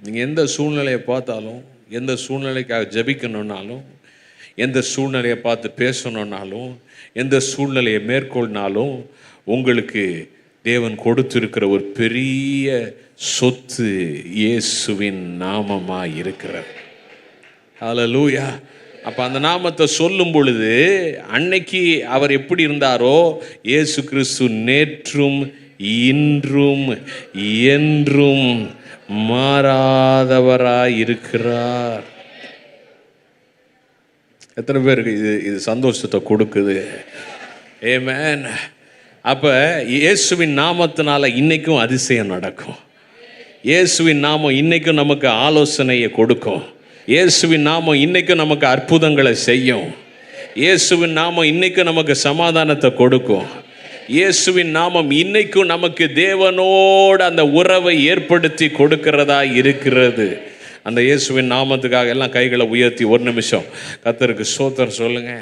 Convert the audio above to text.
நீங்கள் எந்த சூழ்நிலையை பார்த்தாலும், எந்த சூழ்நிலைக்காக ஜெபிக்கணுன்னாலும், எந்த சூழ்நிலையை பார்த்து பேசணுன்னாலும், எந்த சூழ்நிலையை மேற்கொள்னாலும் உங்களுக்கு தேவன் கொடுத்திருக்கிற ஒரு பெரிய சொத்து இயேசுவின் நாமமாக இருக்கிறது. ஹல்லேலூயா. அப்போ அந்த நாமத்தை சொல்லும் பொழுது அன்னைக்கு அவர் எப்படி இருந்தாரோ, இயேசு கிறிஸ்து நேற்றும் இன்றும் என்றும் மாறாதவராய் இருக்கிறார். எத்தனை பேருக்கு இது சந்தோஷத்தை கொடுக்குது? ஆமென். அப்போ இயேசுவின் நாமத்தினால இன்னைக்கும் அதிசயம் நடக்கும். இயேசுவின் நாமம் இன்னைக்கும் நமக்கு ஆலோசனையை கொடுக்கும். இயேசுவின் நாமம் இன்னைக்கும் நமக்கு அற்புதங்களை செய்யும். இயேசுவின் நாமம் இன்னைக்கும் நமக்கு சமாதானத்தை கொடுக்கும். இயேசுவின் நாமம் இன்னைக்கும் நமக்கு தேவனோடு அந்த உறவை ஏற்படுத்தி கொடுக்கிறதா இருக்கிறது. அந்த இயேசுவின் நாமத்துக்காக எல்லாம் கைகளை உயர்த்தி ஒரு நிமிஷம் கர்த்தருக்கு ஸ்தோத்திரம் சொல்லுங்க.